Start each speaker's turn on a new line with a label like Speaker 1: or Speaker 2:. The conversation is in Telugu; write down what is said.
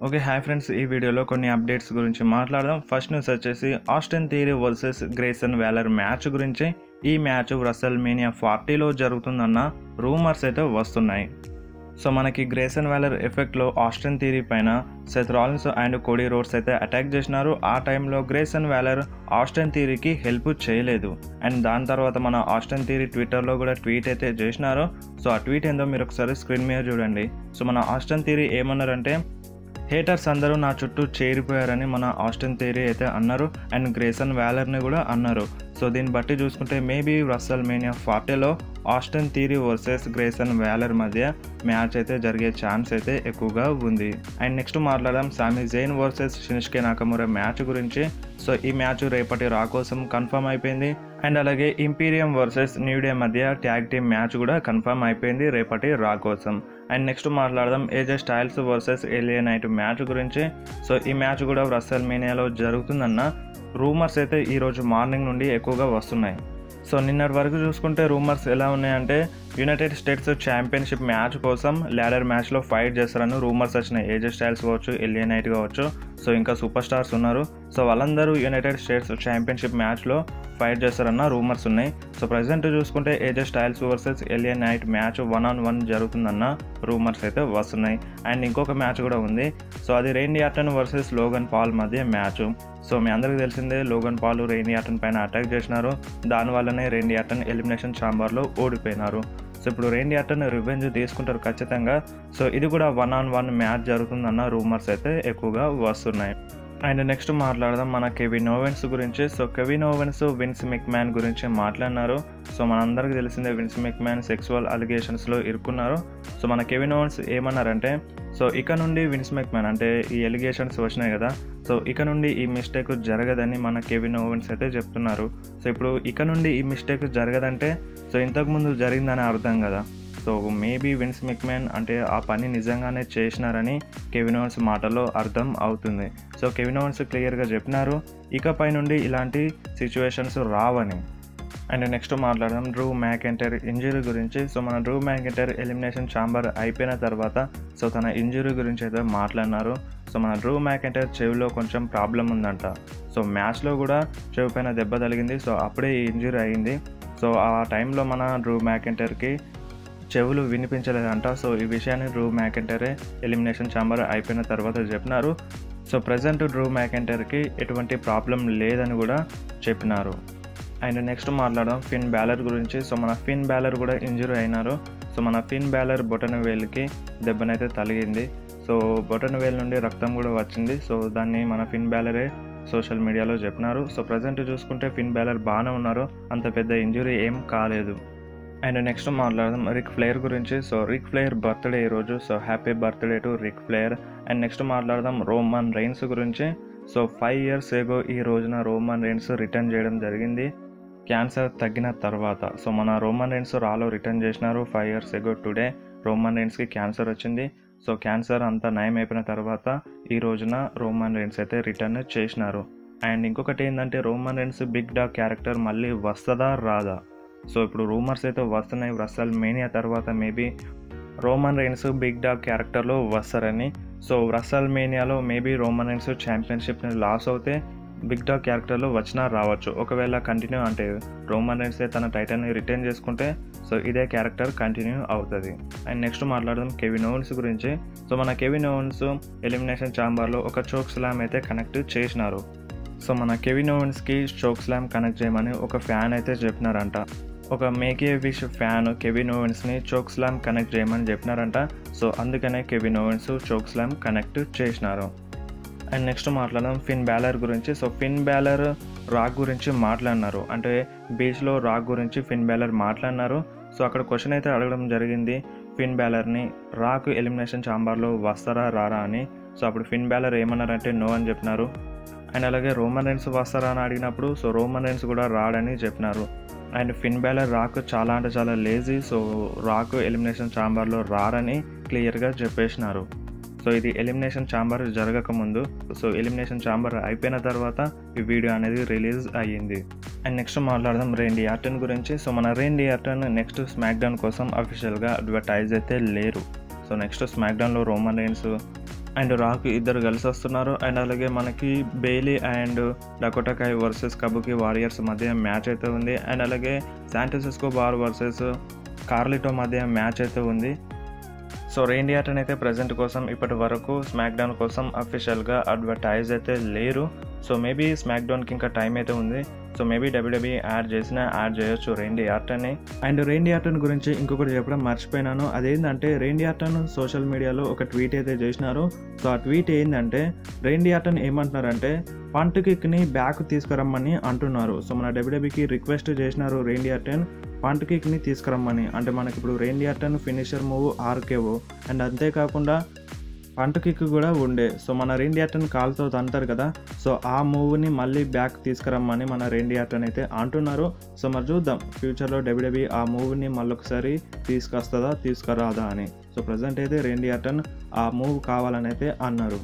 Speaker 1: ఓకే. Hi friends. ఈ వీడియోలో కొన్ని అప్డేట్స్ గురించి మాట్లాడదాం. ఫస్ట్ న్యూస్ వచ్చేసి Austin Theory versus Grayson Whaler match గురించి. ఈ మ్యాచ్ WrestleMania 40లో జరుగుతుందన్న రూమర్స్ అయితే వస్తున్నాయి. సో మనకి గ్రేసన్ వేలర్ ఎఫెక్ట్లో ఆస్టిన్ థియరీ పైన Seth Rollins and Cody roads అయితే అటాక్ చేసినారు. ఆ టైంలో గ్రేసన్ వేలర్ ఆస్టిన్ థియరీకి హెల్ప్ చేయలేదు. అండ్ దాని తర్వాత మన ఆస్టిన్ థియరీ ట్విట్టర్లో కూడా ట్వీట్ అయితే చేసినారు. సో ఆ ట్వీట్ ఏందో మీరు ఒకసారి స్క్రీన్ మీద చూడండి. సో మన ఆస్టిన్ థియరీ ఏమన్నారంటే, హేటర్స్ అందరూ నా చుట్టూ చేరిపోయారని మన ఆస్టిన్ థియరీ అయితే అన్నారు. అండ్ గ్రేసన్ వేలర్ని కూడా అన్నారు. సో దీన్ని బట్టి చూసుకుంటే మేబీ WrestleMania 40లో Austin Theory versus Grayson Waller మధ్య మ్యాచ్ అయితే జరిగే ఛాన్స్ అయితే ఎక్కువగా ఉంది. అండ్ నెక్స్ట్ మాట్లాడదాం Sami Zayn versus Shinsuke Nakamura match గురించి. సో ఈ మ్యాచ్ రేపటి రా కోసం కన్ఫర్మ్ అయిపోయింది. అండ్ అలాగే ఇంపీరియం వర్సెస్ న్యూ డే మధ్య ట్యాగ్ టీమ్ మ్యాచ్ కూడా కన్ఫర్మ్ అయిపోయింది రేపటి రా కోసం. అండ్ నెక్స్ట్ మాట్లాడదాం AJ Styles versus LA Knight match గురించి. సో ఈ మ్యాచ్ కూడా WrestleManiaలో జరుగుతుందన్న రూమర్స్ అయితే ఈరోజు మార్నింగ్ నుండి ఎక్కువగా వస్తున్నాయి. సో నిన్నటి వరకు చూసుకుంటే రూమర్స్ ఎలా ఉన్నాయంటే, యునైటెడ్ స్టేట్స్ ఛాంపియన్షిప్ మ్యాచ్ కోసం ల్యాడర్ మ్యాచ్లో ఫైట్ చేస్తారని రూమర్స్ వచ్చినాయి. ఏజే స్టైల్స్ కావచ్చు, ఎలియా నైట్ కావచ్చు, సో ఇంకా సూపర్ స్టార్స్ ఉన్నారు. సో వాళ్ళందరూ యునైటెడ్ స్టేట్స్ ఛాంపియన్షిప్ మ్యాచ్లో ఫైట్ చేస్తారన్న రూమర్స్ ఉన్నాయి. సో ప్రజెంట్ చూసుకుంటే AJ Styles versus LA Knight match 1-on-1 జరుగుతుందన్న రూమర్స్ అయితే వస్తున్నాయి. అండ్ ఇంకొక మ్యాచ్ కూడా ఉంది. సో అది రేండీ ఆర్టన్ వర్సెస్ లోగన్ పాల్ మధ్య మ్యాచ్. సో మీ అందరికీ తెలిసిందే, లోగన్ పాల్ రేండీ ఆర్టన్ పైన అటాక్ చేసినారు. దానివల్లనే రేండీ ఆర్టన్ ఎలిమినేషన్ ఛాంబర్లో ఓడిపోయినారు. సో ఇప్పుడు రేండీ ఆర్టన్ రివెంజ్ తీసుకుంటారు ఖచ్చితంగా. సో ఇది కూడా 1-on-1 మ్యాచ్ జరుగుతుందన్న రూమర్స్ అయితే ఎక్కువగా వస్తున్నాయి. అండ్ నెక్స్ట్ మాట్లాడదాం మన కెవిన్ ఓవెన్స్ గురించి. So Kevin Owens Vince McMahon గురించి మాట్లాడినారు. సో మనందరికీ తెలిసిందే విన్స్ మెక్మ్యాన్ సెక్సువల్ అలిగేషన్స్లో ఇరుక్కున్నారు. సో మన కెవిన్ ఓవెన్స్ ఏమన్నారంటే, సో ఇక నుండి విన్స్ మెక్మ్యాన్ అంటే ఈ ఎలిగేషన్స్ వచ్చినాయి కదా, సో ఇక నుండి ఈ మిస్టేక్ జరగదని మన కెవిన్ ఓవెన్స్ అయితే చెప్తున్నారు. సో ఇప్పుడు ఇక నుండి ఈ మిస్టేక్ జరగదంటే సో ఇంతకుముందు జరిగిందని అర్థం కదా. సో మేబీ విన్స్ మెక్మ్యాన్ అంటే ఆ పని నిజంగానే చేసినారని కెవిన్ ఓవెన్స్ మాటల్లో అర్థం అవుతుంది. సో కెవిన్ ఓవెన్స్ క్లియర్గా చెప్పినారు ఇకపై నుండి ఇలాంటి సిచ్యువేషన్స్ రావని. అండ్ నెక్స్ట్ మాట్లాడదాం డ్రూ మ్యాకెంటైర్ ఇంజరీ గురించి. సో మన డ్రూ మ్యాకెంటైర్ ఎలిమినేషన్ ఛాంబర్ అయిపోయిన తర్వాత సో తన ఇంజరీ గురించి అయితే మాట్లాడినారు. సో మన డ్రూ మ్యాకెంటైర్ చెవిలో కొంచెం ప్రాబ్లం ఉందంట. సో మ్యాచ్లో కూడా చెవి పైన దెబ్బ తగిలింది. సో అప్పుడే ఈ ఇంజరీ అయింది. సో ఆ టైంలో మన డ్రూ మ్యాకెంటైర్కి చెవులు వినిపించలేదంట. సో ఈ విషయాన్ని డ్రూ మ్యాకెంటైరే ఎలిమినేషన్ ఛాంబర్ అయిపోయిన తర్వాత చెప్పినారు. సో ప్రజెంట్ డ్రూ మ్యాకెంటైర్కి ఎటువంటి ప్రాబ్లం లేదని కూడా చెప్పినారు. అండ్ నెక్స్ట్ మాట్లాడదాం ఫిన్ బ్యాలర్ గురించి. సో మన ఫిన్ బ్యాలర్ కూడా ఇంజరీ అయినారు. సో మన ఫిన్ బ్యాలర్ బొటన వేలుకి దెబ్బనైతే తగిలింది. సో బొటన వేలు నుండి రక్తం కూడా వచ్చింది. సో దాన్ని మన ఫిన్ బ్యాలరే సోషల్ మీడియాలో చెప్పినారు. సో ప్రజెంట్ చూసుకుంటే ఫిన్ బ్యాలర్ బాగానే ఉన్నారు, అంత పెద్ద ఇంజరీ ఏం కాలేదు. అండ్ నెక్స్ట్ మాట్లాడదాం రిక్ ఫ్లేయర్ గురించి. సో రిక్ ఫ్లేయర్ బర్త్డే ఈరోజు. So happy birthday to Ric Flair. And next మాట్లాడదాం రోమన్ రైన్స్ గురించి. సో 5 years ago ఈ రోజున రోమన్ రైన్స్ రిటర్న్ చేయడం జరిగింది క్యాన్సర్ తగ్గిన తర్వాత. సో మన రోమన్ రైన్స్ రాలో రిటర్న్ చేసినారు. 5 years ago టుడే రోమన్ రైన్స్కి క్యాన్సర్ వచ్చింది. సో క్యాన్సర్ అంతా నయం అయిపోయిన తర్వాత ఈ రోజున రోమన్ రైన్స్ అయితే రిటర్న్ చేసినారు. అండ్ ఇంకొకటి ఏంటంటే Roman Reigns big dog character మళ్ళీ వస్తుందా రాదా. సో ఇప్పుడు రూమర్స్ అయితే వస్తున్నాయి WrestleMania తర్వాత maybe Roman Reigns big dog క్యారెక్టర్లో వస్తారని. సో WrestleManiaలో మేబీ రోమన్ రైన్స్ ఛాంపియన్షిప్ని లాస్ అవుతే బిగ్ డాగ్ క్యారెక్టర్లో వచ్చినా రావచ్చు. ఒకవేళ కంటిన్యూ అంటే రోమన్ రైన్స్ తన టైటిల్ని రిటైన్ చేసుకుంటే సో ఇదే క్యారెక్టర్ కంటిన్యూ అవుతుంది. అండ్ నెక్స్ట్ మాట్లాడదాం కెవిన్ ఓవెన్స్ గురించి. సో మన కెవిన్ ఓవెన్స్ ఎలిమినేషన్ ఛాంబర్లో ఒక చోక్ స్లామ్ అయితే కనెక్ట్ చేసినారు. సో మన కెవిన్ ఓవెన్స్కి చోక్ స్లామ్ కనెక్ట్ చేయమని ఒక ఫ్యాన్ అయితే చెప్పినారంట. ఒక make a wish fan Kevin ఓవెన్స్ని చోక్ స్లామ్ కనెక్ట్ చేయమని చెప్పినారంట. సో అందుకనే Kevin Owens chokeslam connect చేసినారు. అండ్ నెక్స్ట్ మాట్లాడదాం ఫిన్ బ్యాలర్ గురించి. సో ఫిన్ బ్యాలర్ రాక్ గురించి మాట్లాడినారు. అంటే బీచ్లో రాక్ గురించి ఫిన్ బ్యాలర్ మాట్లాడినారు. సో అక్కడ క్వశ్చన్ అయితే అడగడం జరిగింది ఫిన్ బ్యాలర్ని, రాక్ ఎలిమినేషన్ ఛాంబర్లో వస్తారా రారా అని. సో అప్పుడు ఫిన్ బ్యాలర్ ఏమన్నారంటే నో అని చెప్పినారు. అండ్ అలాగే రోమన్ రైన్స్ వస్తారా అని అడిగినప్పుడు సో రోమన్ రైన్స్ కూడా రాడని చెప్పినారు. అండ్ ఫిన్ బ్యాలర్ రాక్ చాలా అంటే చాలా లేజీ. సో రాక్ ఎలిమినేషన్ ఛాంబర్లో రారని క్లియర్గా చెప్పేసినారు. సో ఇది ఎలిమినేషన్ ఛాంబర్ జరగకముందు. సో ఎలిమినేషన్ ఛాంబర్ అయిపోయిన తర్వాత ఈ వీడియో అనేది రిలీజ్ అయ్యింది. అండ్ నెక్స్ట్ మాట్లాడదాం రేండీ ఆర్టన్ గురించి. సో మన రేండీ ఆర్టన్ నెక్స్ట్ స్మాక్ డౌన్ కోసం అఫీషియల్గా అడ్వర్టైజ్ అయితే లేరు. సో నెక్స్ట్ స్మాక్ డౌన్లో రోమన్ రైన్స్ అండ్ రాక్ ఇద్దరు కలిసి వస్తున్నారు. అండ్ అలాగే మనకి బెయిలీ అండ్ డకోటా కై వర్సెస్ కబుకి వారియర్స్ మధ్య మ్యాచ్ అయితే ఉంది. అండ్ అలాగే శాంటోస్ ఎస్కోబార్ వర్సెస్ కార్లిటో మధ్య మ్యాచ్ అయితే ఉంది. సో రేండీ ఆర్టన్ అయితే ప్రజెంట్ కోసం ఇప్పటి వరకు స్మాక్ డౌన్ కోసం అఫీషియల్గా అడ్వర్టైజ్ అయితే లేరు. సో మేబీ స్మాక్ డౌన్కి ఇంకా టైం అయితే ఉంది. సో మేబీ డబ్ల్యూడబ్ల్యూఈ యాడ్ చేయొచ్చు రేండీ ఆర్టన్ని. అండ్ రేండీ ఆర్టన్ గురించి ఇంకొకటి చెప్పడం మర్చిపోయినాను. అదేంటంటే రేండీ ఆర్టన్ సోషల్ మీడియాలో ఒక ట్వీట్ అయితే చేసినారు. సో ఆ ట్వీట్ ఏంటంటే రేండీ ఆర్టన్ ఏమంటున్నారంటే పంట్ కిక్ని బ్యాక్ తీసుకురమ్మని అంటున్నారు. సో మన డబ్ల్యూడబ్ల్యూఈకి రిక్వెస్ట్ చేసినారు రేండీ ఆర్టన్ పంట్ కిక్ని తీసుకురమ్మని. అంటే మనకి ఇప్పుడు రేండీ ఆర్టన్ ఫినిషర్ మూవ్ ఆర్కేఓ అండ్ అంతేకాకుండా పంట్ కిక్ కూడా ఉండే. సో మన రేండీ ఆర్టన్ కాల్తో తంటారు కదా, సో ఆ మూవ్ని మళ్ళీ బ్యాక్ తీసుకురమ్మని మన రేండీ ఆర్టన్ అయితే అంటున్నారు. సో మరి చూద్దాం ఫ్యూచర్లో డబ్ల్యూడబ్ల్యూఈ ఆ మూవ్ని మళ్ళొకసారి తీసుకొస్తుందా తీసుకురాదా అని. సో ప్రజెంట్ అయితే రేండీ ఆర్టన్ ఆ మూవ్ కావాలని అయితే అన్నారు.